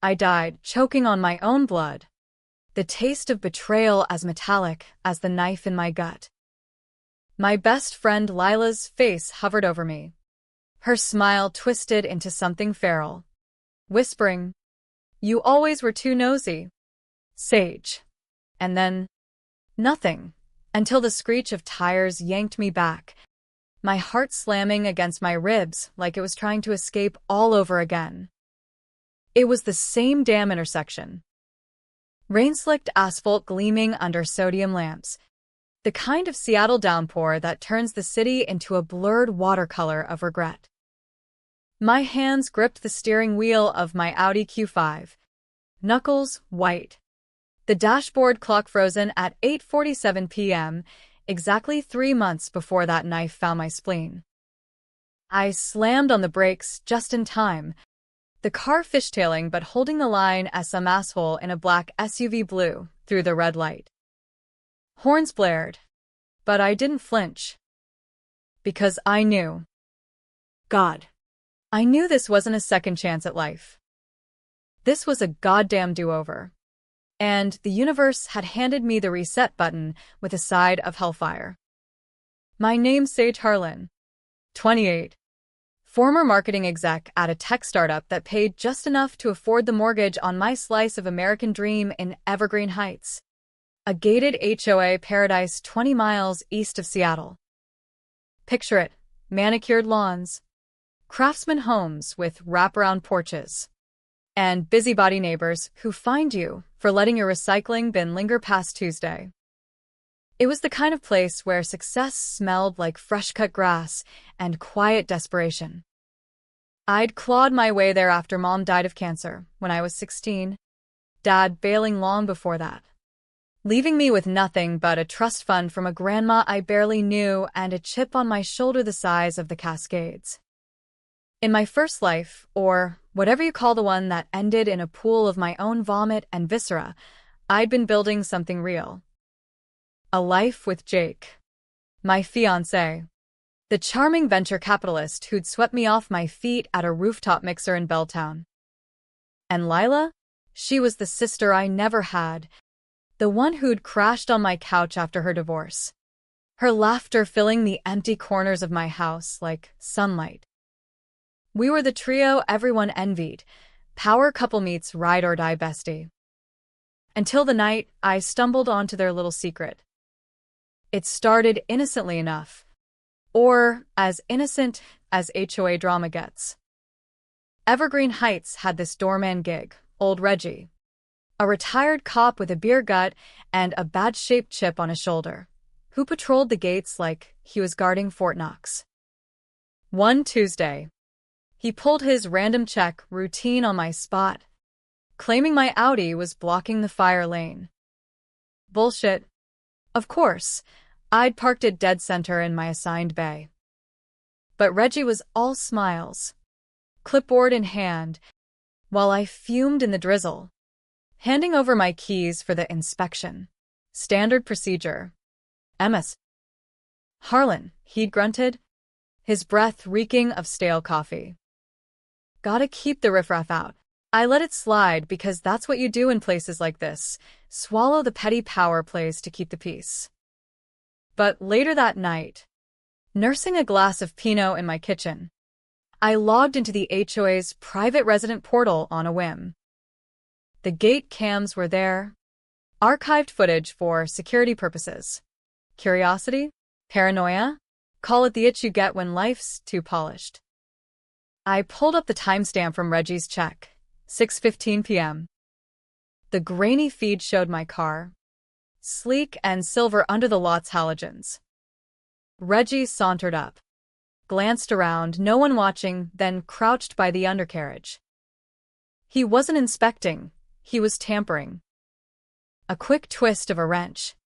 I died, choking on my own blood. The taste of betrayal as metallic as the knife in my gut. My best friend Lila's face hovered over me. Her smile twisted into something feral, whispering, "You always were too nosy, Sage." And then, nothing, until the screech of tires yanked me back, my heart slamming against my ribs like it was trying to escape all over again. It was the same damn intersection. Rain-slicked asphalt gleaming under sodium lamps. The kind of Seattle downpour that turns the city into a blurred watercolor of regret. My hands gripped the steering wheel of my Audi Q5. Knuckles white. The dashboard clock frozen at 8:47 p.m., exactly 3 months before that knife found my spleen. I slammed on the brakes just in time, the car fishtailing but holding the line as some asshole in a black SUV blew through the red light. Horns blared, but I didn't flinch. Because I knew. God. I knew this wasn't a second chance at life. This was a goddamn do-over. And the universe had handed me the reset button with a side of hellfire. My name's Sage Harlan. 28. Former marketing exec at a tech startup that paid just enough to afford the mortgage on my slice of American dream in Evergreen Heights, a gated HOA paradise 20 miles east of Seattle. Picture it, manicured lawns, craftsman homes with wraparound porches, and busybody neighbors who find you for letting your recycling bin linger past Tuesday. It was the kind of place where success smelled like fresh-cut grass and quiet desperation. I'd clawed my way there after Mom died of cancer when I was 16, Dad bailing long before that, leaving me with nothing but a trust fund from a grandma I barely knew and a chip on my shoulder the size of the Cascades. In my first life, or whatever you call the one that ended in a pool of my own vomit and viscera, I'd been building something real. A life with Jake, my fiancé, the charming venture capitalist who'd swept me off my feet at a rooftop mixer in Belltown. And Lila? She was the sister I never had, the one who'd crashed on my couch after her divorce, her laughter filling the empty corners of my house like sunlight. We were the trio everyone envied, power couple meets ride-or-die bestie. Until the night I stumbled onto their little secret. It started innocently enough, or as innocent as HOA drama gets. Evergreen Heights had this doorman gig, old Reggie, a retired cop with a beer gut and a bad-shaped chip on his shoulder, who patrolled the gates like he was guarding Fort Knox. One Tuesday, he pulled his random check routine on my spot, claiming my Audi was blocking the fire lane. Bullshit. Of course, I'd parked it dead center in my assigned bay. But Reggie was all smiles, clipboard in hand, while I fumed in the drizzle, handing over my keys for the inspection. Standard procedure. MS. Harlan, he'd grunted, his breath reeking of stale coffee. Gotta keep the riffraff out. I let it slide because that's what you do in places like this, swallow the petty power plays to keep the peace. But later that night, nursing a glass of Pinot in my kitchen, I logged into the HOA's private resident portal on a whim. The gate cams were there, archived footage for security purposes. Curiosity? Paranoia? Call it the itch you get when life's too polished. I pulled up the timestamp from Reggie's check, 6:15 p.m. The grainy feed showed my car, sleek and silver under the lot's halogens. Reggie sauntered up, glanced around, no one watching, then crouched by the undercarriage. He wasn't inspecting, he was tampering. A quick twist of a wrench,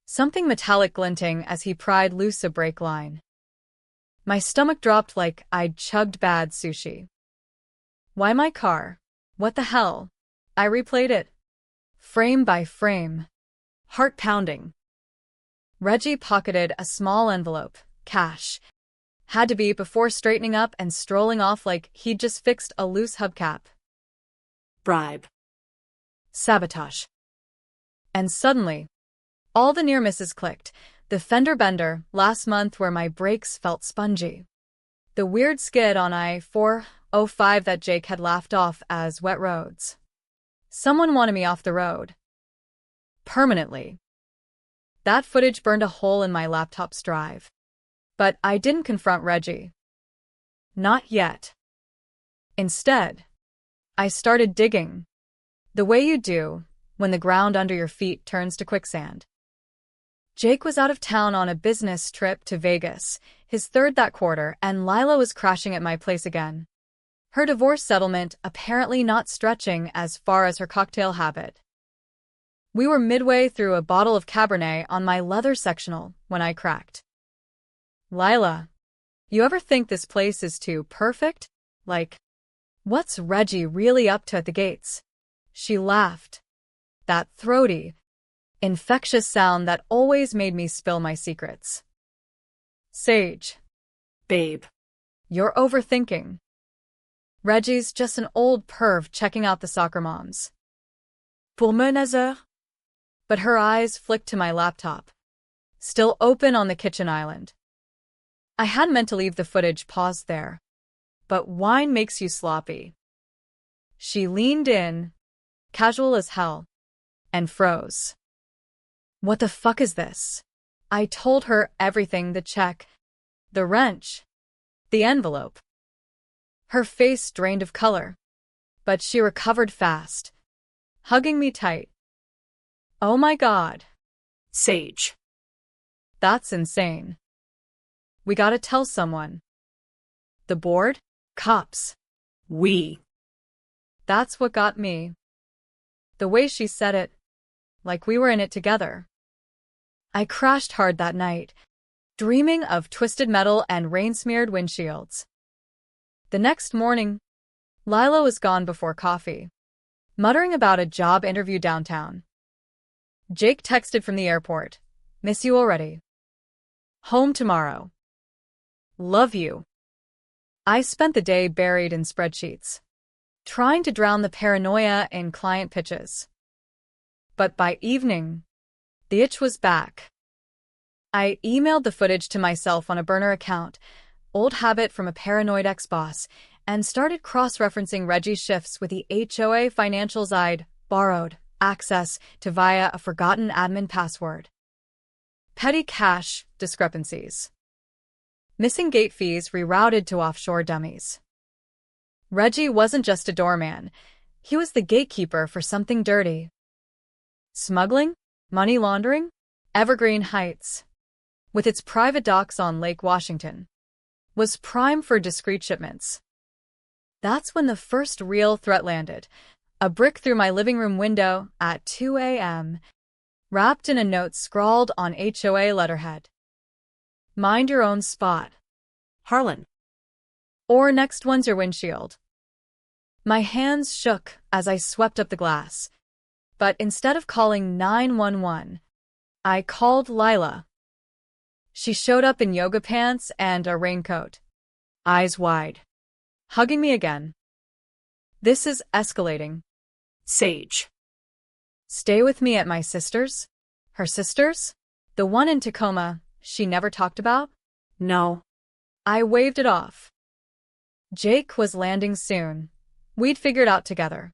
something metallic glinting as he pried loose a brake line. My stomach dropped like I'd chugged bad sushi. Why my car? What the hell? I replayed it, frame by frame, heart pounding. Reggie pocketed a small envelope, cash. Had to be before straightening up and strolling off like he'd just fixed a loose hubcap. Bribe. Sabotage. And suddenly, all the near misses clicked. The fender bender last month where my brakes felt spongy. The weird skid on I-405 that Jake had laughed off as wet roads. Someone wanted me off the road. Permanently. That footage burned a hole in my laptop's drive. But I didn't confront Reggie. Not yet. Instead, I started digging. The way you do when the ground under your feet turns to quicksand. Jake was out of town on a business trip to Vegas, his third that quarter, and Lila was crashing at my place again. Her divorce settlement apparently not stretching as far as her cocktail habit. We were midway through a bottle of Cabernet on my leather sectional when I cracked. Lila, you ever think this place is too perfect? Like, what's Reggie really up to at the gates? She laughed. That throaty, infectious sound that always made me spill my secrets. Sage. Babe. You're overthinking. Reggie's just an old perv checking out the soccer moms. Pour Nazar. But her eyes flicked to my laptop, still open on the kitchen island. I had meant to leave the footage paused there, but wine makes you sloppy. She leaned in, casual as hell, and froze. What the fuck is this? I told her everything, the check, the wrench, the envelope. Her face drained of color, but she recovered fast, hugging me tight. Oh my God. Sage. That's insane. We gotta tell someone. The board? Cops. We. That's what got me. The way she said it, like we were in it together. I crashed hard that night, dreaming of twisted metal and rain-smeared windshields. The next morning, Lila was gone before coffee, muttering about a job interview downtown. Jake texted from the airport. Miss you already. Home tomorrow. Love you. I spent the day buried in spreadsheets, trying to drown the paranoia in client pitches. But by evening, the itch was back. I emailed the footage to myself on a burner account, old habit from a paranoid ex-boss, and started cross-referencing Reggie's shifts with the HOA financials I'd borrowed access to via a forgotten admin password. Petty cash discrepancies. Missing gate fees rerouted to offshore dummies. Reggie wasn't just a doorman. He was the gatekeeper for something dirty. Smuggling? Money laundering? Evergreen Heights, with its private docks on Lake Washington, was prime for discreet shipments. That's when the first real threat landed. A brick through my living room window at 2 a.m., wrapped in a note scrawled on HOA letterhead. Mind your own spot. Harlan. Or next one's your windshield. My hands shook as I swept up the glass. But instead of calling 911, I called Lila. She showed up in yoga pants and a raincoat, eyes wide, hugging me again. This is escalating. Sage. Stay with me at my sister's? Her sister's? The one in Tacoma she never talked about? No. I waved it off. Jake was landing soon. We'd figured out together.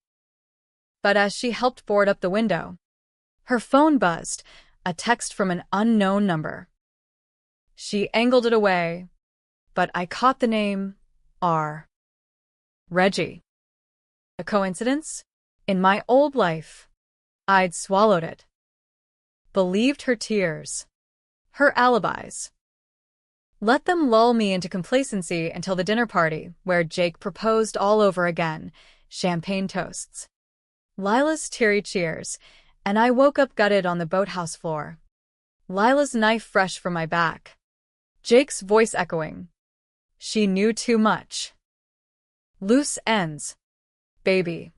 But as she helped board up the window, her phone buzzed, a text from an unknown number. She angled it away, but I caught the name R. Reggie. A coincidence? In my old life, I'd swallowed it. Believed her tears. Her alibis. Let them lull me into complacency until the dinner party, where Jake proposed all over again, champagne toasts. Lila's teary cheers, and I woke up gutted on the boathouse floor. Lila's knife fresh from my back. Jake's voice echoing. She knew too much. Loose ends. Baby.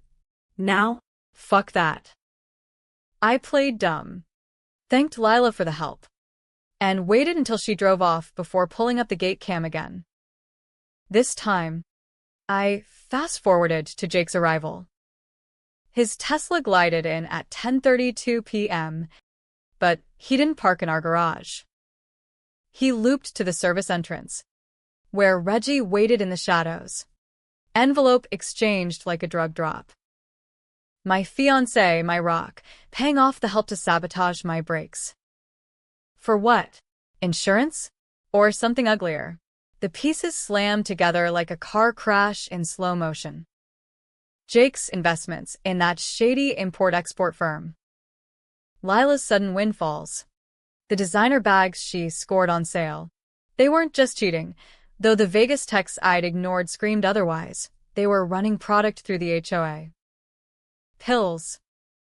Now? Fuck that. I played dumb. Thanked Lila for the help. And waited until she drove off before pulling up the gate cam again. This time, I fast-forwarded to Jake's arrival. His Tesla glided in at 10:32 p.m., but he didn't park in our garage. He looped to the service entrance, where Reggie waited in the shadows. Envelope exchanged like a drug drop. My fiancé, my rock, paying off the help to sabotage my brakes. For what? Insurance? Or something uglier? The pieces slammed together like a car crash in slow motion. Jake's investments in that shady import-export firm. Lila's sudden windfalls. The designer bags she scored on sale. They weren't just cheating, though the Vegas texts I'd ignored screamed otherwise. They were running product through the HOA. Pills.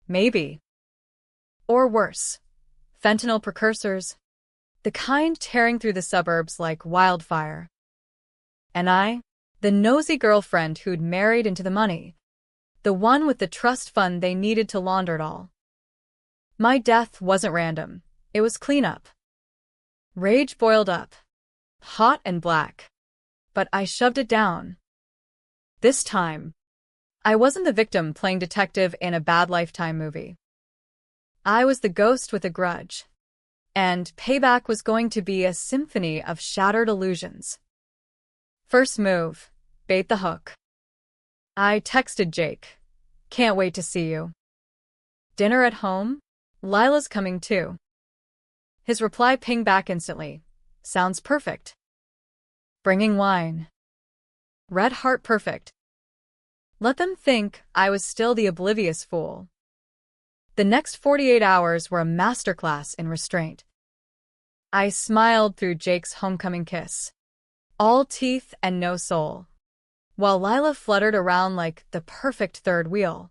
Maybe. Or worse. Fentanyl precursors. The kind tearing through the suburbs like wildfire. And I? The nosy girlfriend who'd married into the money. The one with the trust fund they needed to launder it all. My death wasn't random. It was cleanup. Rage boiled up. Hot and black. But I shoved it down. This time, I wasn't the victim playing detective in a bad Lifetime movie. I was the ghost with a grudge. And payback was going to be a symphony of shattered illusions. First move, bait the hook. I texted Jake. Can't wait to see you. Dinner at home? Lila's coming too. His reply pinged back instantly. Sounds perfect. Bringing wine. Red heart perfect. Let them think I was still the oblivious fool. The next 48 hours were a masterclass in restraint. I smiled through Jake's homecoming kiss. All teeth and no soul. While Lila fluttered around like the perfect third wheel.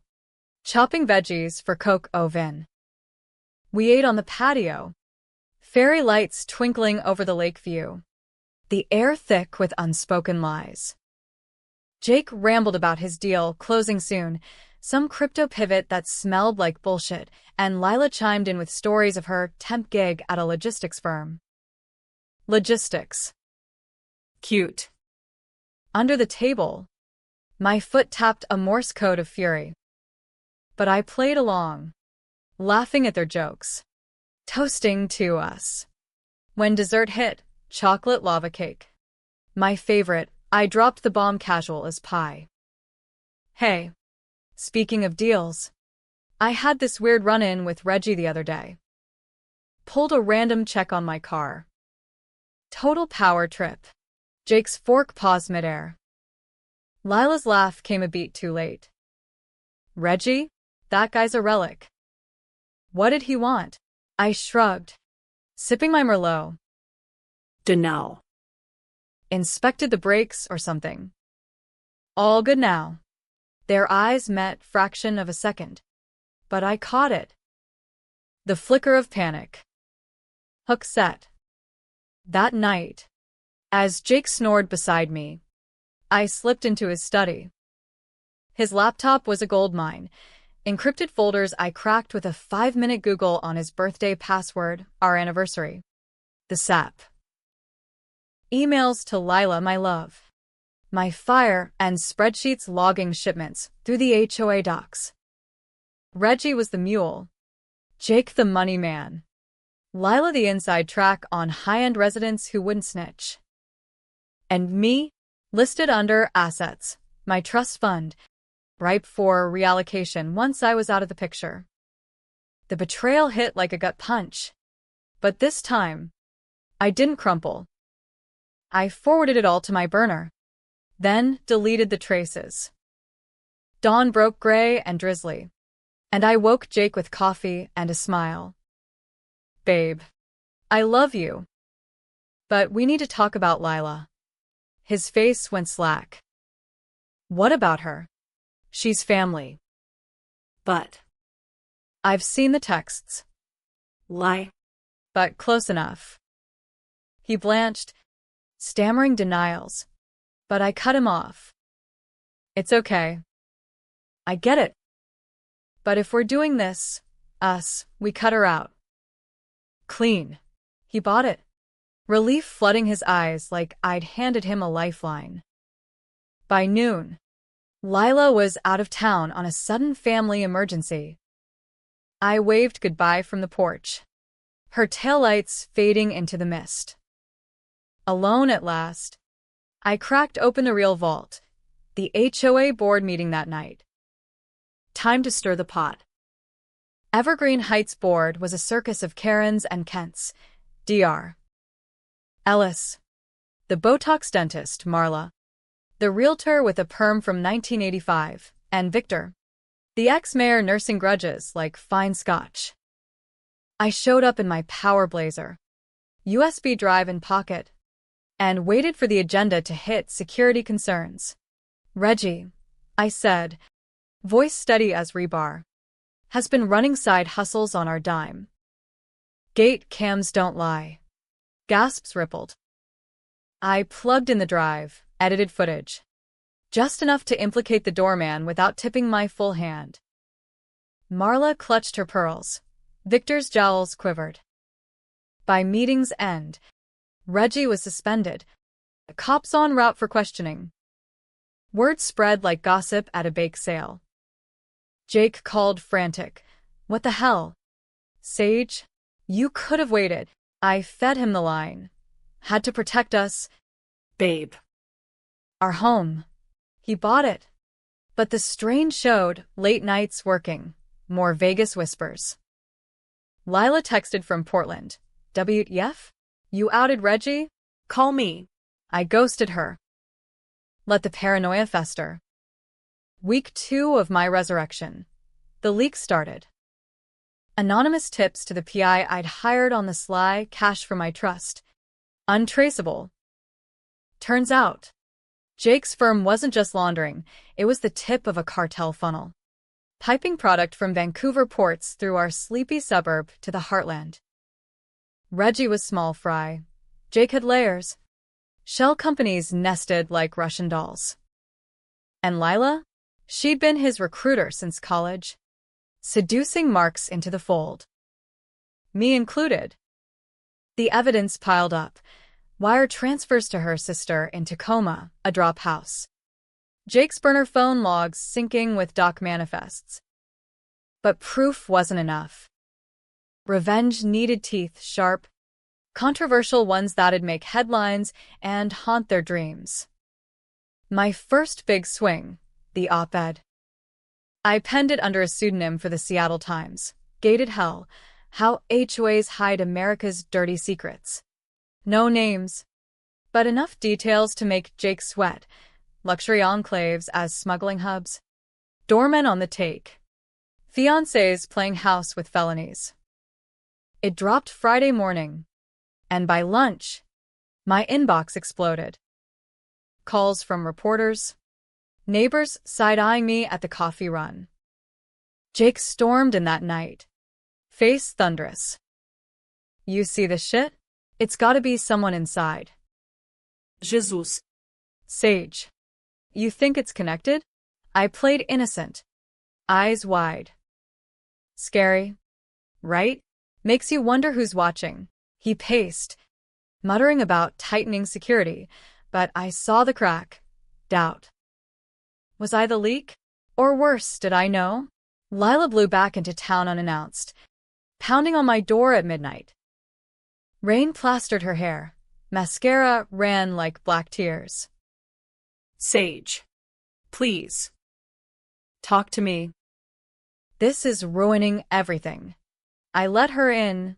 Chopping veggies for Coke au vin. We ate on the patio. Fairy lights twinkling over the lake view. The air thick with unspoken lies. Jake rambled about his deal closing soon, some crypto pivot that smelled like bullshit, and Lila chimed in with stories of her temp gig at a logistics firm. Logistics. Cute. Under the table, my foot tapped a Morse code of fury. But I played along, laughing at their jokes. Toasting to us. When dessert hit, chocolate lava cake. My favorite, I dropped the bomb casual as pie. Hey. Speaking of deals, I had this weird run-in with Reggie the other day. Pulled a random check on my car. Total power trip. Jake's fork paused midair. Lila's laugh came a beat too late. Reggie? That guy's a relic. What did he want? I shrugged, sipping my Merlot. Dunno. Inspected the brakes or something. All good now. Their eyes met fraction of a second. But I caught it. The flicker of panic. Hook set. That night, as Jake snored beside me, I slipped into his study. His laptop was a goldmine. Encrypted folders I cracked with a 5-minute Google on his birthday password, our anniversary. The sap. Emails to Lila, my love. My fire and spreadsheets logging shipments through the HOA docs. Reggie was the mule. Jake the money man. Lila the inside track on high-end residents who wouldn't snitch. And me, listed under assets, my trust fund, ripe for reallocation once I was out of the picture. The betrayal hit like a gut punch. But this time, I didn't crumple. I forwarded it all to my burner. Then deleted the traces. Dawn broke gray and drizzly. And I woke Jake with coffee and a smile. Babe, I love you. But we need to talk about Lila. His face went slack. What about her? She's family. But. I've seen the texts. Lie. But close enough. He blanched, stammering denials. But I cut him off. It's okay. I get it. But if we're doing this, we cut her out. Clean. He bought it. Relief flooding his eyes like I'd handed him a lifeline. By noon, Lila was out of town on a sudden family emergency. I waved goodbye from the porch, her taillights fading into the mist. Alone at last, I cracked open the real vault, the HOA board meeting that night. Time to stir the pot. Evergreen Heights board was a circus of Karens and Kents. Dr. Ellis, the Botox dentist, Marla, the realtor with a perm from 1985, and Victor, the ex-mayor nursing grudges like fine scotch. I showed up in my power blazer, USB drive in pocket, and waited for the agenda to hit security concerns. Reggie, I said, voice steady as rebar, has been running side hustles on our dime. Gate cams don't lie. Gasps rippled. I plugged in the drive, edited footage. Just enough to implicate the doorman without tipping my full hand. Marla clutched her pearls. Victor's jowls quivered. By meeting's end, Reggie was suspended. Cops en route for questioning. Word spread like gossip at a bake sale. Jake called frantic. What the hell? Sage? You could have waited. I fed him the line. Had to protect us. Babe. Our home. He bought it. But the strain showed, late nights working, more Vegas whispers. Lila texted from Portland. WTF? You outed Reggie? Call me. I ghosted her. Let the paranoia fester. Week 2 of my resurrection. The leak started. Anonymous tips to the PI I'd hired on the sly, cash for my trust. Untraceable. Turns out, Jake's firm wasn't just laundering, it was the tip of a cartel funnel. Piping product from Vancouver ports through our sleepy suburb to the heartland. Reggie was small fry. Jake had layers. Shell companies nested like Russian dolls. And Lila? She'd been his recruiter since college. Seducing marks into the fold. Me included. The evidence piled up. Wire transfers to her sister in Tacoma, a drop house. Jake's burner phone logs syncing with doc manifests. But proof wasn't enough. Revenge needed teeth sharp, controversial ones that'd make headlines and haunt their dreams. My first big swing, the op-ed. I penned it under a pseudonym for the Seattle Times. Gated Hell, How HOAs Hide America's Dirty Secrets. No names, but enough details to make Jake sweat. Luxury enclaves as smuggling hubs. Doormen on the take. Fiancés playing house with felonies. It dropped Friday morning, and by lunch, my inbox exploded. Calls from reporters. Neighbors side-eyeing me at the coffee run. Jake stormed in that night. Face thunderous. You see this shit? It's gotta be someone inside. Jesus. Sage. You think it's connected? I played innocent. Eyes wide. Scary. Right? Makes you wonder who's watching. He paced, muttering about tightening security, but I saw the crack. Doubt. Was I the leak? Or worse, did I know? Lila blew back into town unannounced, pounding on my door at midnight. Rain plastered her hair. Mascara ran like black tears. Sage. Please. Talk to me. This is ruining everything. I let her in,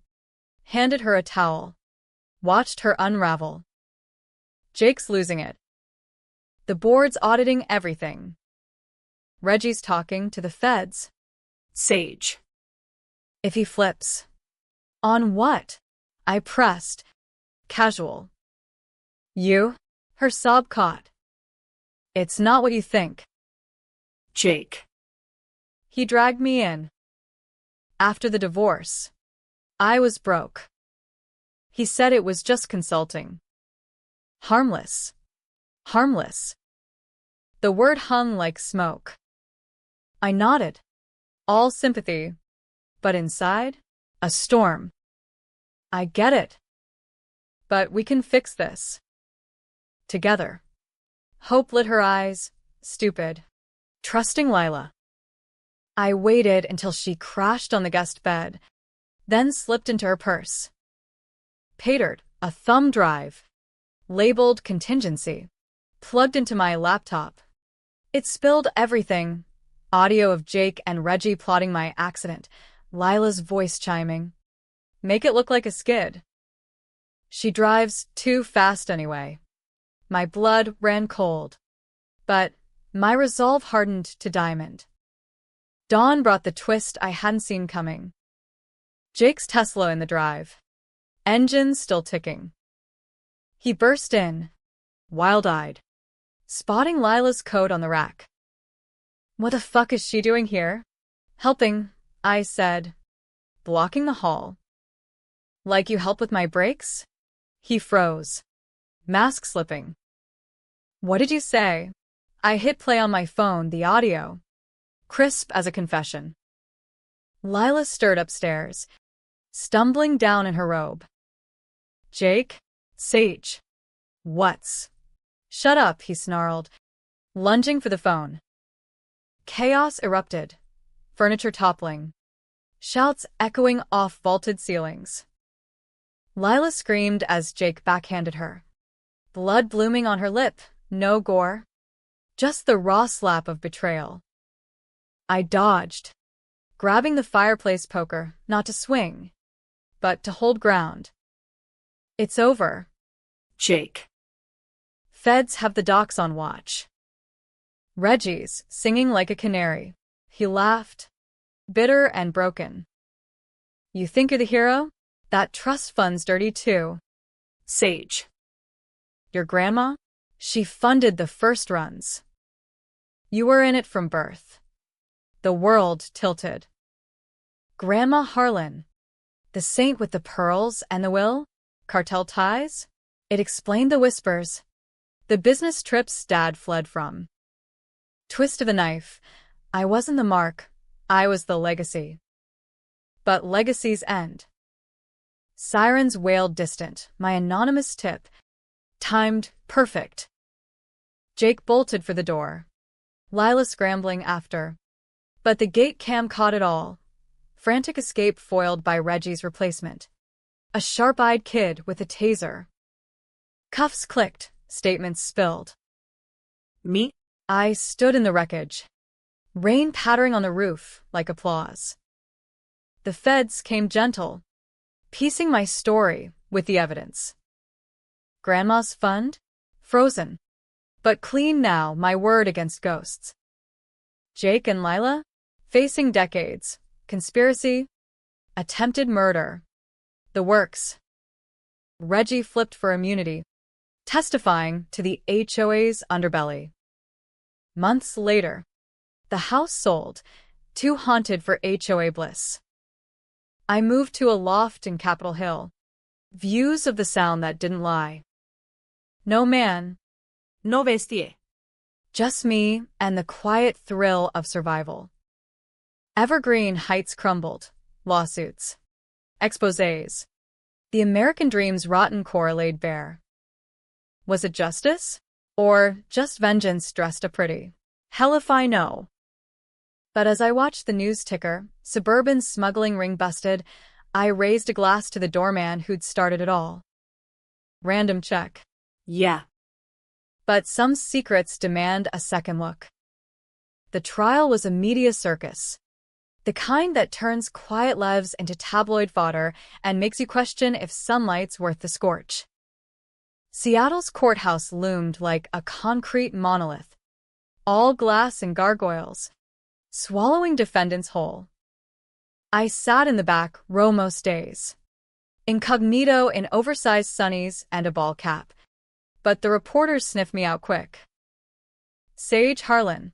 handed her a towel, watched her unravel. Jake's losing it. The board's auditing everything. Reggie's talking to the feds. Sage. If he flips. On what? I pressed. Casual. You? Her sob caught. It's not what you think. Jake. He dragged me in. After the divorce, I was broke. He said it was just consulting. Harmless. Harmless. The word hung like smoke. I nodded. All sympathy. But inside, a storm. I get it. But we can fix this. Together. Hope lit her eyes. Stupid. trusting Lila. I waited until she crashed on the guest bed, then slipped into her purse. Patered, a thumb drive, labeled contingency, plugged into my laptop. It spilled everything. Audio of Jake and Reggie plotting my accident, Lila's voice chiming. Make it look like a skid. She drives too fast anyway. My blood ran cold, but my resolve hardened to diamond. Dawn brought the twist I hadn't seen coming. Jake's Tesla in the drive, engines still ticking. He burst in, wild-eyed, spotting Lila's coat on the rack. What the fuck is she doing here? Helping, I said, blocking the hall. Like you help with my brakes? He froze, mask slipping. What did you say? I hit play on my phone, the audio, crisp as a confession. Lila stirred upstairs, stumbling down in her robe. Jake? Sage. What's? Shut up, he snarled, lunging for the phone. Chaos erupted, furniture toppling, shouts echoing off vaulted ceilings. Lila screamed as Jake backhanded her. Blood blooming on her lip, no gore. Just the raw slap of betrayal. I dodged, grabbing the fireplace poker, not to swing, but to hold ground. It's over. Jake. Feds have the docs on watch. Reggie's singing like a canary. He laughed, bitter and broken. You think you're the hero? That trust fund's dirty too. Sage. Your grandma? She funded the first runs. You were in it from birth. The world tilted. Grandma Harlan, the saint with the pearls and the will? Cartel ties? It explained the whispers. The business trips Dad fled from. Twist of the knife. I wasn't the mark. I was the legacy. But legacies end. Sirens wailed distant, my anonymous tip. Timed perfect. Jake bolted for the door. Lila scrambling after. But the gate cam caught it all. Frantic escape foiled by Reggie's replacement. A sharp-eyed kid with a taser. Cuffs clicked, statements spilled. Me? I stood in the wreckage. Rain pattering on the roof like applause. The feds came gentle, piecing my story with the evidence. Grandma's fund? Frozen. But clean now, my word against ghosts. Jake and Lila? Facing decades. Conspiracy. Attempted murder. The works. Reggie flipped for immunity, testifying to the HOA's underbelly. Months later, the house sold, too haunted for HOA bliss. I moved to a loft in Capitol Hill. Views of the sound that didn't lie. No man. No bestie. Just me and the quiet thrill of survival. Evergreen Heights crumbled. Lawsuits. Exposés. The American dream's rotten core laid bare. Was it justice? Or just vengeance dressed a pretty? Hell if I know. But as I watched the news ticker, suburban smuggling ring busted, I raised a glass to the doorman who'd started it all. Random check. Yeah. But some secrets demand a second look. The trial was a media circus. The kind that turns quiet lives into tabloid fodder and makes you question if sunlight's worth the scorch. Seattle's courthouse loomed like a concrete monolith, all glass and gargoyles, swallowing defendants whole. I sat in the back row most days, incognito in oversized sunnies and a ball cap, but the reporters sniffed me out quick. Sage Harlan,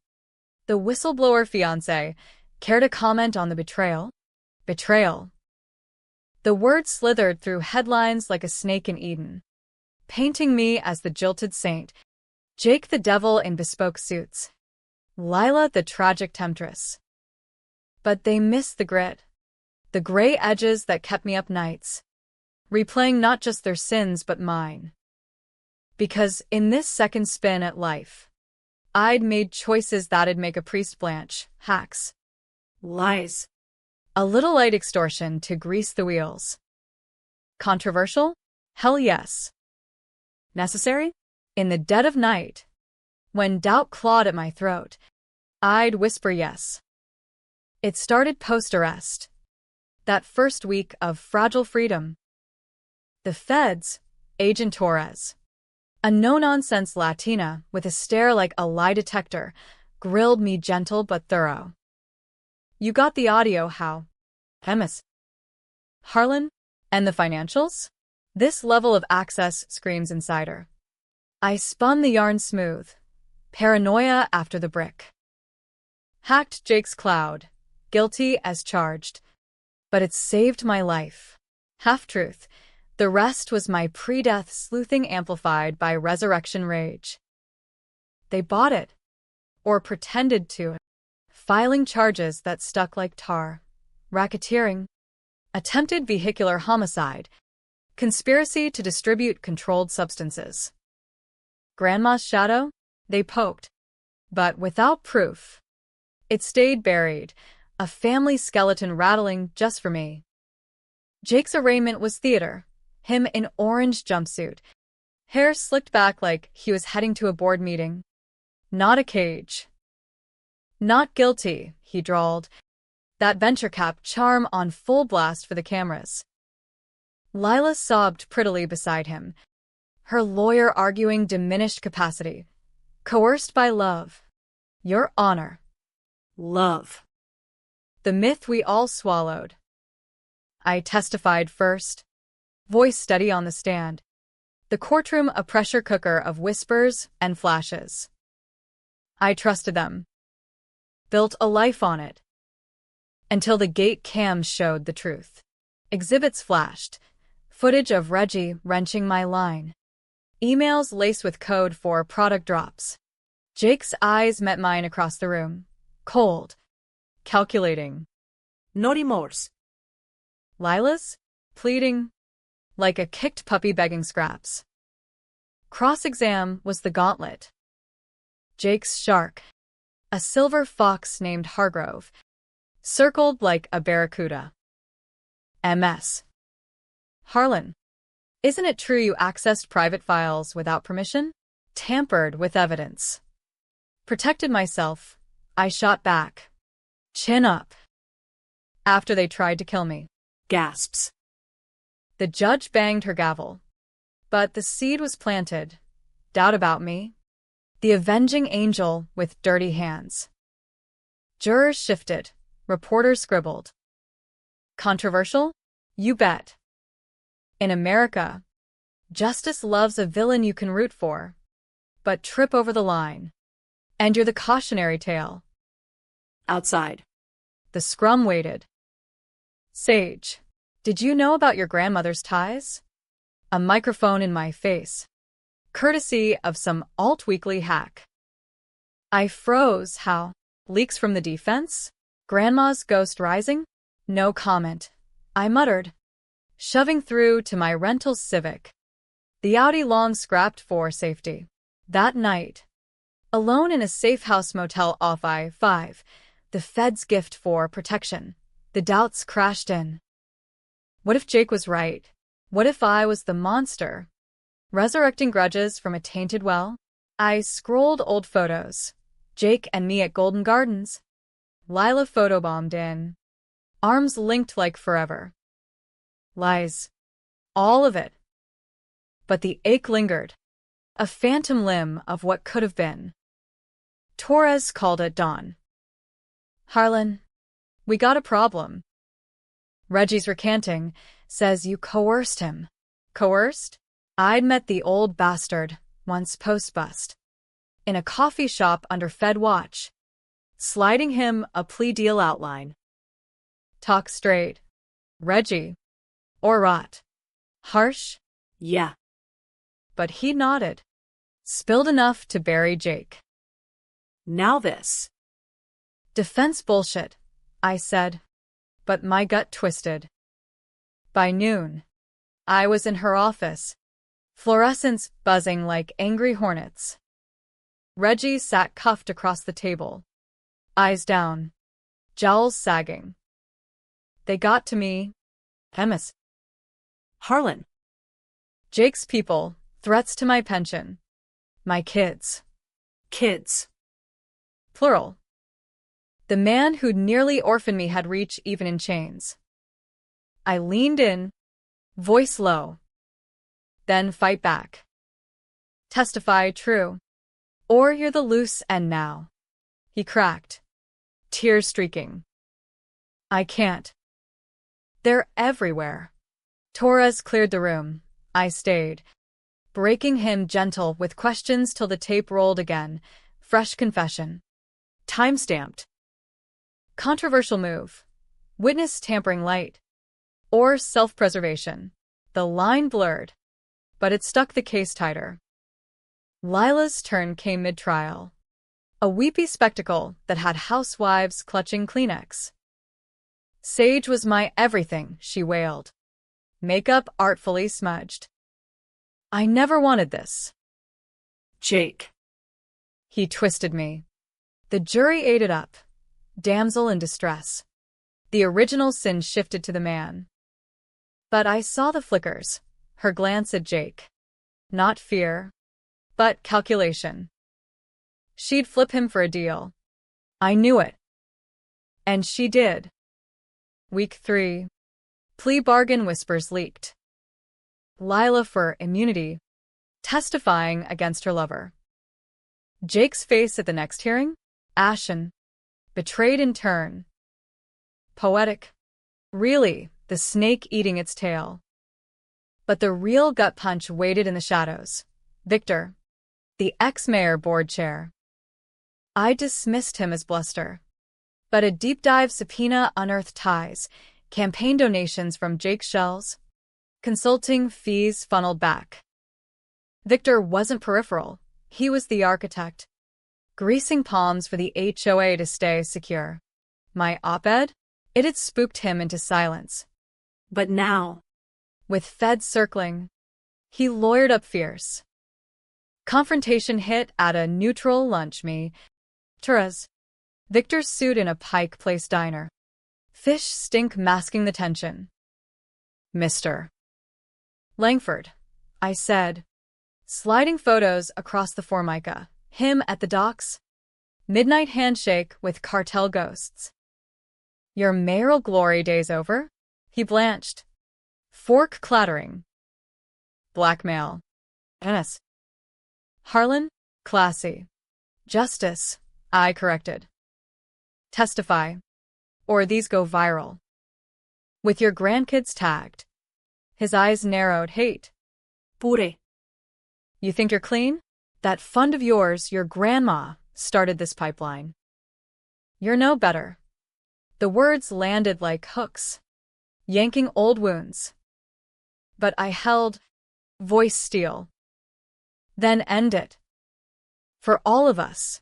the whistleblower fiancé, care to comment on the betrayal? Betrayal. The word slithered through headlines like a snake in Eden, painting me as the jilted saint, Jake the devil in bespoke suits, Lila the tragic temptress. But they missed the grit, the gray edges that kept me up nights, replaying not just their sins but mine. Because in this second spin at life, I'd made choices that'd make a priest blanch. Hacks. Lies. A little light extortion to grease the wheels. Controversial? Hell yes. Necessary? In the dead of night, when doubt clawed at my throat, I'd whisper yes. It started post-arrest. That first week of fragile freedom. The feds, Agent Torres, a no-nonsense Latina with a stare like a lie detector, grilled me gentle but thorough. You got the audio, how? Hemis. Harlan? And the financials? This level of access screams insider. I spun the yarn smooth. Paranoia after the brick. Hacked Jake's cloud. Guilty as charged. But it saved my life. Half-truth. The rest was my pre-death sleuthing amplified by resurrection rage. They bought it. Or pretended to. Filing charges that stuck like tar. Racketeering. Attempted vehicular homicide. Conspiracy to distribute controlled substances. Grandma's shadow? They poked. But without proof. It stayed buried, a family skeleton rattling just for me. Jake's arraignment was theater. Him in orange jumpsuit. Hair slicked back like he was heading to a board meeting. Not a cage. Not guilty, he drawled. That venture cap charm on full blast for the cameras. Lila sobbed prettily beside him. Her lawyer arguing diminished capacity. Coerced by love. Your honor. Love. The myth we all swallowed. I testified first. Voice steady on the stand. The courtroom a pressure cooker of whispers and flashes. I trusted them. Built a life on it. Until the gate cams showed the truth. Exhibits flashed. Footage of Reggie wrenching my line. Emails laced with code for product drops. Jake's eyes met mine across the room. Cold. Calculating. No remorse. Lila's? Pleading. Like a kicked puppy begging scraps. Cross-exam was the gauntlet. Jake's shark. A silver fox named Hargrove. Circled like a barracuda. MS. Harlan. Isn't it true you accessed private files without permission? Tampered with evidence. Protected myself. I shot back. Chin up. After they tried to kill me. Gasps. The judge banged her gavel. But the seed was planted. Doubt about me. The avenging angel with dirty hands. Jurors shifted. Reporters scribbled. Controversial? You bet. In America, justice loves a villain you can root for. But trip over the line. And you're the cautionary tale. Outside. The scrum waited. Sage, did you know about your grandmother's ties? A microphone in my face. Courtesy of some alt-weekly hack. I froze. How? Leaks from the defense? Grandma's ghost rising? No comment. I muttered. Shoving through to my rental Civic. The Audi long scrapped for safety. That night. Alone in a safe house motel off I-5. The Fed's gift for protection. The doubts crashed in. What if Jake was right? What if I was the monster? Resurrecting grudges from a tainted well? I scrolled old photos. Jake and me at Golden Gardens. Lila photobombed in. Arms linked like forever. Lies. All of it. But the ache lingered. A phantom limb of what could have been. Torres called at dawn. Harlan, we got a problem. Reggie's recanting, says you coerced him. Coerced? I'd met the old bastard, once post-bust. In a coffee shop under Fed watch. Sliding him a plea deal outline. Talk straight. Reggie. Or rot. Harsh? Yeah. But he nodded. Spilled enough to bury Jake. Now this. Defense bullshit, I said. But my gut twisted. By noon, I was in her office. Fluorescents buzzing like angry hornets. Reggie sat cuffed across the table, eyes down, jowls sagging. They got to me. Emis. Harlan. Jake's people, threats to my pension. My kids. Kids. Plural. The man who'd nearly orphaned me had reached even in chains. I leaned in, voice low. Then fight back. Testify true. Or you're the loose end now. He cracked, tears streaking. I can't. They're everywhere. Torres cleared the room. I stayed, breaking him gentle with questions till the tape rolled again. Fresh confession. Time-stamped. Controversial move. Witness tampering light. Or self-preservation. The line blurred, but it stuck the case tighter. Lila's turn came mid-trial. A weepy spectacle that had housewives clutching Kleenex. Sage was my everything, she wailed. Makeup artfully smudged. I never wanted this. Jake. He twisted me. The jury ate it up. Damsel in distress. The original sin shifted to the man. But I saw the flickers, her glance at Jake. Not fear, but calculation. She'd flip him for a deal. I knew it. And she did. Week 3. Plea bargain whispers leaked. Lila for immunity, testifying against her lover. Jake's face at the next hearing? Ashen. Betrayed in turn. Poetic. Really, the snake eating its tail. But the real gut punch waited in the shadows. Victor. The ex-mayor board chair. I dismissed him as bluster. But a deep dive subpoena unearthed ties, campaign donations from Jake Shells, consulting fees funneled back. Victor wasn't peripheral. He was the architect, greasing palms for the HOA to stay secure. My op-ed? It had spooked him into silence. But now, with feds circling, he lawyered up fierce. Confrontation hit at a neutral lunch me. Torres. Victor's suit in a Pike Place diner. Fish stink masking the tension. Mr. Langford, I said, sliding photos across the Formica. Him at the docks. Midnight handshake with cartel ghosts. Your mayoral glory day's over? He blanched. Fork clattering. Blackmail. Ennis. Harlan, classy. Justice, I corrected. Testify. Or these go viral. With your grandkids tagged. His eyes narrowed. Hate. Pure. You think you're clean? That fund of yours, your grandma, started this pipeline. You're no better. The words landed like hooks, yanking old wounds. But I held, voice steel. Then end it. For all of us.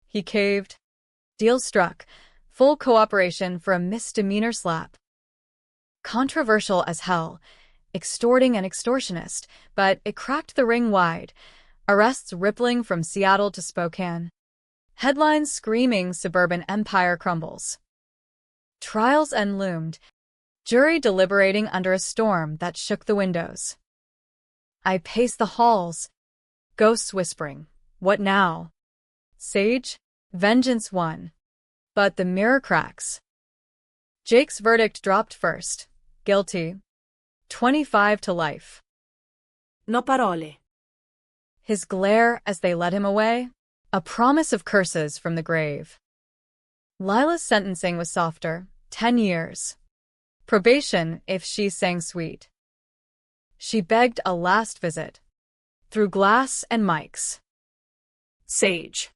He caved. Deal struck. Full cooperation for a misdemeanor slap. Controversial as hell. Extorting an extortionist, but it cracked the ring wide. Arrests rippling from Seattle to Spokane. Headlines screaming suburban empire crumbles. Trials end loomed. Jury deliberating under a storm that shook the windows. I paced the halls. Ghosts whispering. What now? Sage? Vengeance won. But the mirror cracks. Jake's verdict dropped first. Guilty. 25 to life. No parole. His glare as they led him away? A promise of curses from the grave. Lila's sentencing was softer. 10 years. Probation if she sang sweet. She begged a last visit. Through glass and mics. Sage.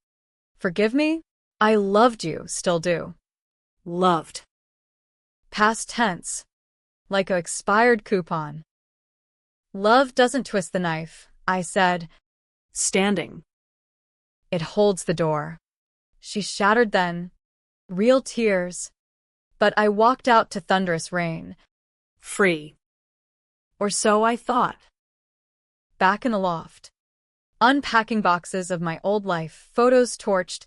Forgive me? I loved you, still do. Loved. Past tense. Like a expired coupon. Love doesn't twist the knife, I said. Standing. It holds the door. She shattered then. Real tears. But I walked out to thunderous rain. Free. Or so I thought. Back in the loft. Unpacking boxes of my old life, photos torched,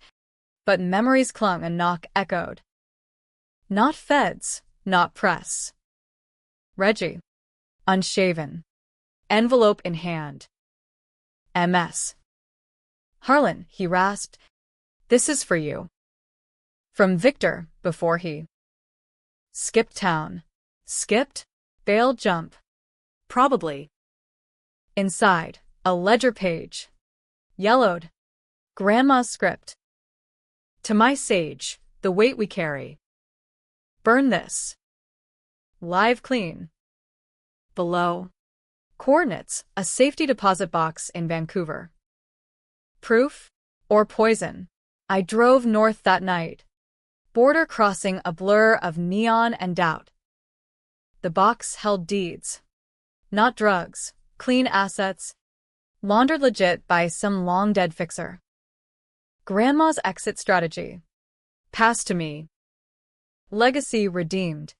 but memories clung, a knock echoed. Not feds, not press. Reggie. Unshaven. Envelope in hand. MS. Harlan, he rasped. This is for you. From Victor, before he skipped town. Skipped? Bail jump. Probably. Inside, a ledger page. Yellowed. Grandma's script. To my sage, the weight we carry. Burn this. Live clean. Below. Coordinates, a safety deposit box in Vancouver. Proof? Or poison? I drove north that night. Border crossing, a blur of neon and doubt. The box held deeds. Not drugs, clean assets, laundered legit by some long-dead fixer. Grandma's exit strategy. Passed to me. Legacy redeemed.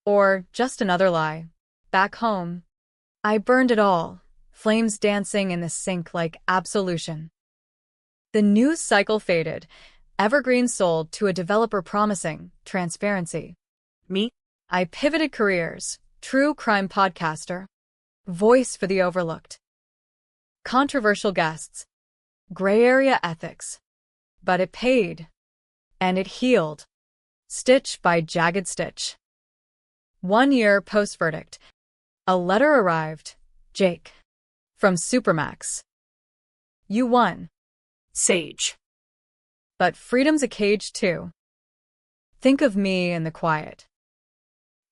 Or just another lie. Back home. I burned it all, flames dancing in the sink like absolution. The news cycle faded. Evergreen sold to a developer promising transparency. Me? I pivoted careers. True crime podcaster. Voice for the overlooked. Controversial guests. Gray area ethics. But it paid. And it healed. Stitch by jagged stitch. 1 year post-verdict. A letter arrived. Jake. From Supermax. You won. Sage. But freedom's a cage too. Think of me in the quiet.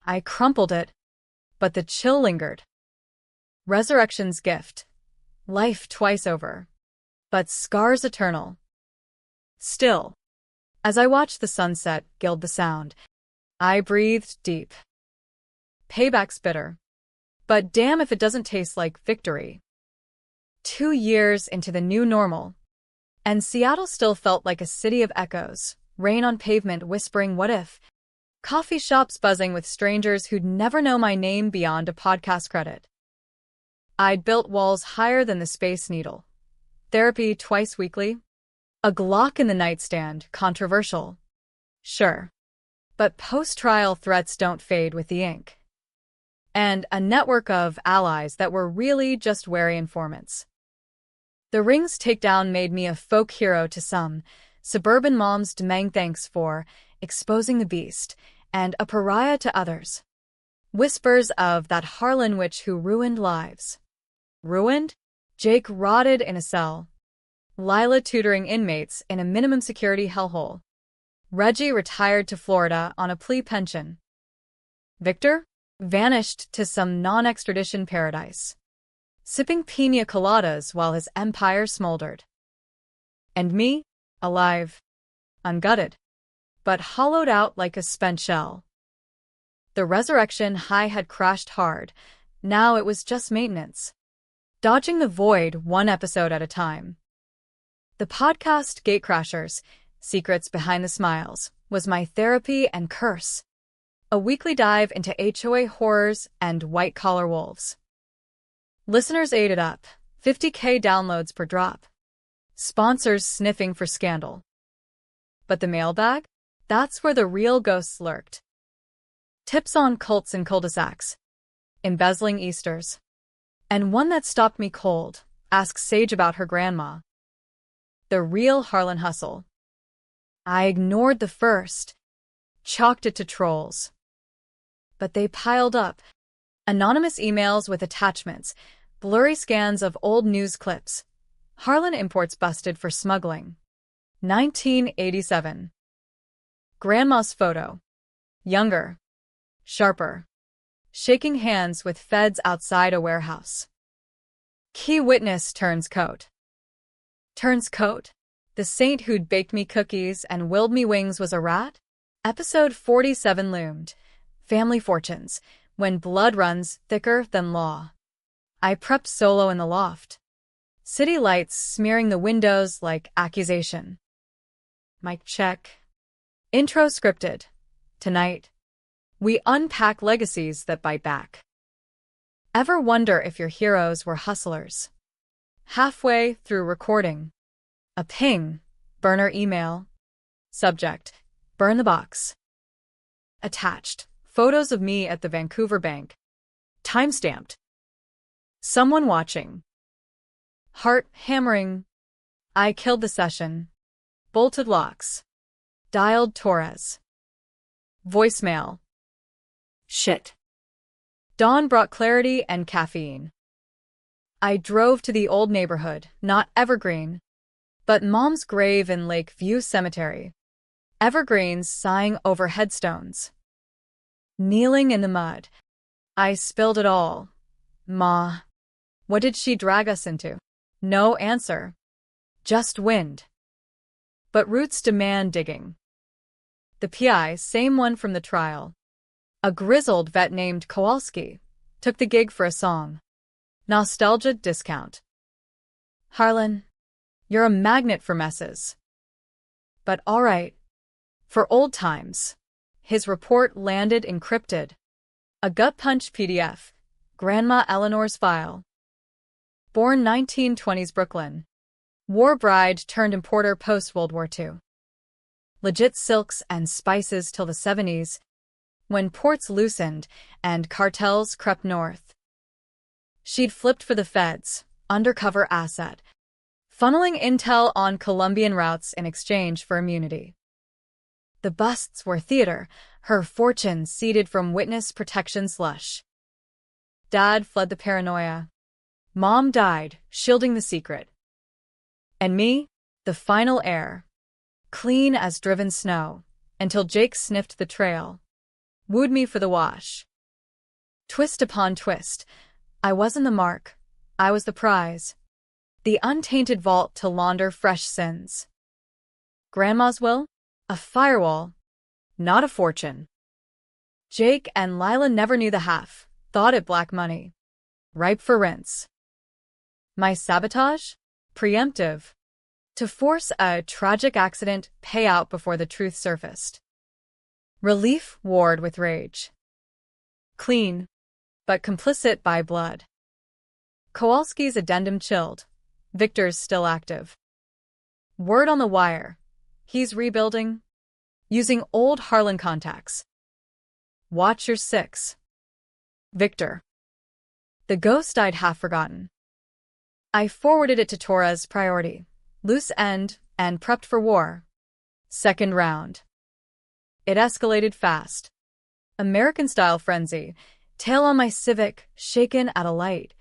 I crumpled it, but the chill lingered. Resurrection's gift. Life twice over. But scars eternal. Still, as I watched the sunset gild the sound, I breathed deep. Payback's bitter. But damn if it doesn't taste like victory. 2 years into the new normal. And Seattle still felt like a city of echoes, rain on pavement whispering what if, coffee shops buzzing with strangers who'd never know my name beyond a podcast credit. I'd built walls higher than the Space Needle. Therapy twice weekly. A Glock in the nightstand, controversial. Sure. But post-trial threats don't fade with the ink. And a network of allies that were really just wary informants. The Ring's takedown made me a folk hero to some, suburban moms demanding thanks for exposing the beast, and a pariah to others. Whispers of that Harlan witch who ruined lives. Ruined? Jake rotted in a cell. Lila tutoring inmates in a minimum security hellhole. Reggie retired to Florida on a plea pension. Victor? Vanished to some non-extradition paradise. Sipping pina coladas while his empire smoldered. And me? Alive. Ungutted. But hollowed out like a spent shell. The resurrection high had crashed hard. Now it was just maintenance. Dodging the void 1 episode at a time. The podcast Gatecrashers, Secrets Behind the Smiles, was my therapy and curse. A weekly dive into HOA horrors and white-collar wolves. Listeners ate it up, 50K downloads per drop. Sponsors sniffing for scandal. But the mailbag? That's where the real ghosts lurked. Tips on cults and cul-de-sacs. Embezzling Easters. And one that stopped me cold, ask Sage about her grandma. The real Harlan hustle. I ignored the first, chalked it to trolls. But they piled up. Anonymous emails with attachments, blurry scans of old news clips. Harlan imports busted for smuggling. 1987. Grandma's photo. Younger. Sharper. Shaking hands with feds outside a warehouse. Key witness turns coat. Turns coat? The saint who'd baked me cookies and willed me wings was a rat? Episode 47 loomed. Family fortunes. When blood runs thicker than law. I prepped solo in the loft. City lights smearing the windows like accusation. Mic check. Intro scripted. Tonight, we unpack legacies that bite back. Ever wonder if your heroes were hustlers? Halfway through recording. A ping. Burner email. Subject. Burn the box. Attached. Photos of me at the Vancouver bank. Timestamped. Someone watching. Heart hammering. I killed the session. Bolted locks. Dialed Torres. Voicemail. Shit. Dawn brought clarity and caffeine. I drove to the old neighborhood, not Evergreen, but Mom's grave in Lakeview Cemetery. Evergreens sighing over headstones. Kneeling in the mud. I spilled it all. Ma. What did she drag us into? No answer. Just wind. But roots demand digging. The PI, same one from the trial. A grizzled vet named Kowalski, took the gig for a song. Nostalgia discount. Harlan, you're a magnet for messes. But all right. For old times. His report landed encrypted. A gut punch PDF. Grandma Eleanor's file. Born 1920s Brooklyn. War bride turned importer post-World War II. Legit silks and spices till the 70s, when ports loosened and cartels crept north. She'd flipped for the feds, undercover asset, funneling intel on Colombian routes in exchange for immunity. The busts were theater, her fortune seeded from witness protection slush. Dad fled the paranoia. Mom died, shielding the secret. And me, the final heir, clean as driven snow, until Jake sniffed the trail, wooed me for the wash. Twist upon twist, I wasn't the mark, I was the prize, the untainted vault to launder fresh sins. Grandma's will? A firewall, not a fortune. Jake and Lila never knew the half, thought it black money, ripe for rinse. My sabotage? Preemptive. To force a tragic accident payout before the truth surfaced. Relief warred with rage. Clean, but complicit by blood. Kowalski's addendum chilled. Victor's still active. Word on the wire. He's rebuilding. Using old Harlan contacts. Watch your six. Victor. The ghost I'd half forgotten. I forwarded it to Torres' priority. Loose end, and prepped for war. Second round. It escalated fast. American-style frenzy. Tail on my Civic, shaken at a light.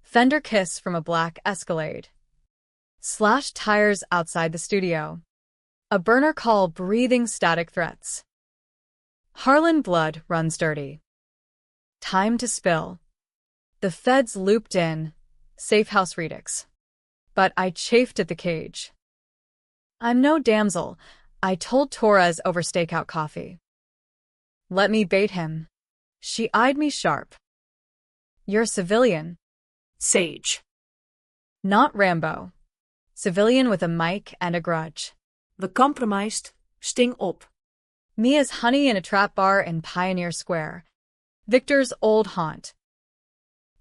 Fender kiss from a black Escalade. Slashed tires outside the studio. A burner call breathing static threats. Harlan blood runs dirty. Time to spill. The feds looped in. Safe house redux. But I chafed at the cage. I'm no damsel, I told Torres over stakeout coffee. Let me bait him. She eyed me sharp. You're a civilian. Sage. Not Rambo. Civilian with a mic and a grudge. We compromised. Sting op. Me as honey in a trap bar in Pioneer Square. Victor's old haunt.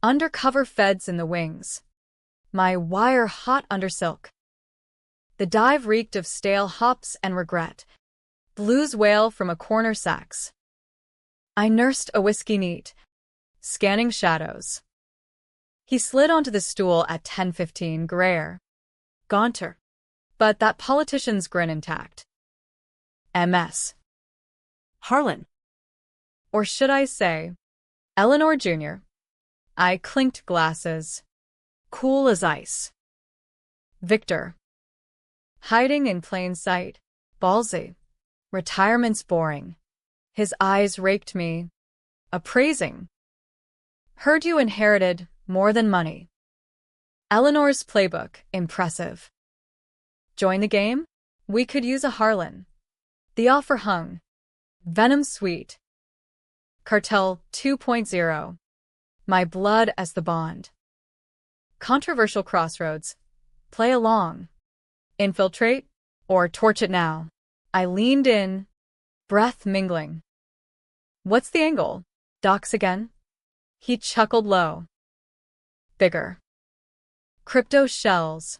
Undercover feds in the wings. My wire hot under silk. The dive reeked of stale hops and regret. Blues wail from a corner sax. I nursed a whiskey neat, scanning shadows. He slid onto the stool at 10:15 grayer. Gaunter. But that politician's grin intact. MS. Harlan. Or should I say, Eleanor Jr. I clinked glasses. Cool as ice. Victor. Hiding in plain sight. Ballsy. Retirement's boring. His eyes raked me. Appraising. Heard you inherited more than money. Eleanor's playbook, impressive. Join the game? We could use a Harlan. The offer hung. Venom sweet. Cartel 2.0. My blood as the bond. Controversial crossroads. Play along. Infiltrate or torch it now. I leaned in, breath mingling. What's the angle? Docs again? He chuckled low. Bigger. Crypto shells.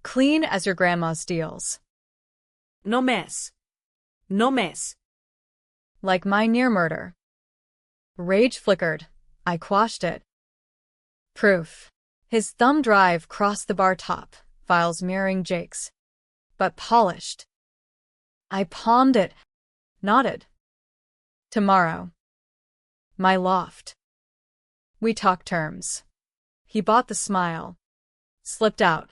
Clean as your grandma's deals. No mess. No mess. Like my near murder. Rage flickered. I quashed it. Proof. His thumb drive crossed the bar top, files mirroring Jake's. But polished. I palmed it. Nodded. Tomorrow. My loft. We talked terms. He bought the smile. Slipped out.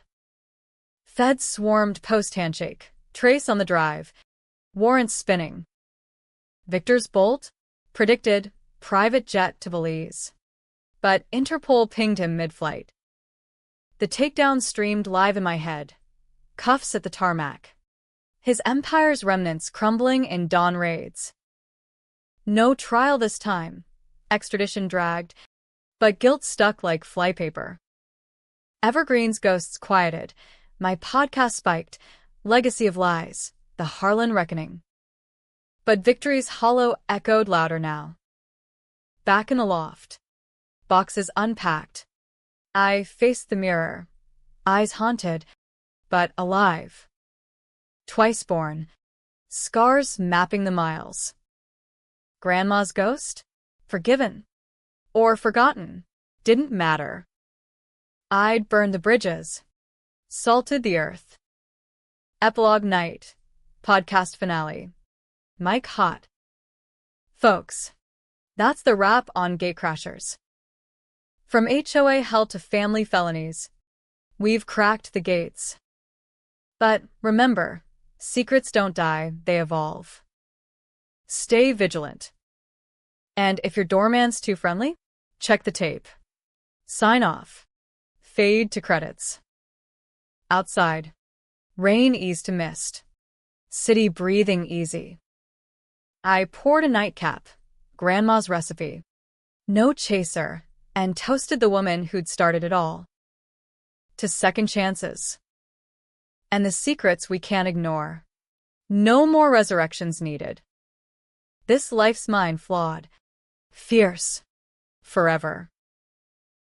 Feds swarmed post-handshake. Trace on the drive. Warrants spinning. Victor's bolt? Predicted. Private jet to Belize. But Interpol pinged him mid-flight. The takedown streamed live in my head. Cuffs at the tarmac. His empire's remnants crumbling in dawn raids. No trial this time. Extradition dragged, but guilt stuck like flypaper. Evergreen's ghosts quieted. My podcast spiked. Legacy of lies. The Harlan reckoning. But victory's hollow echoed louder now. Back in the loft. Boxes unpacked. I faced the mirror. Eyes haunted, but alive. Twice born. Scars mapping the miles. Grandma's ghost? Forgiven. Or forgotten. Didn't matter. I'd burned the bridges. Salted the earth. Epilogue night. Podcast finale. Mic hot. Folks, that's the wrap on Gatecrashers. From HOA hell to family felonies, we've cracked the gates. But remember, secrets don't die, they evolve. Stay vigilant. And if your doorman's too friendly, check the tape. Sign off. Fade to credits. Outside. Rain eased to mist. City breathing easy. I poured a nightcap, Grandma's recipe. No chaser, and toasted the woman who'd started it all. To second chances. And the secrets we can't ignore. No more resurrections needed. This life's mine flawed. Fierce. Forever.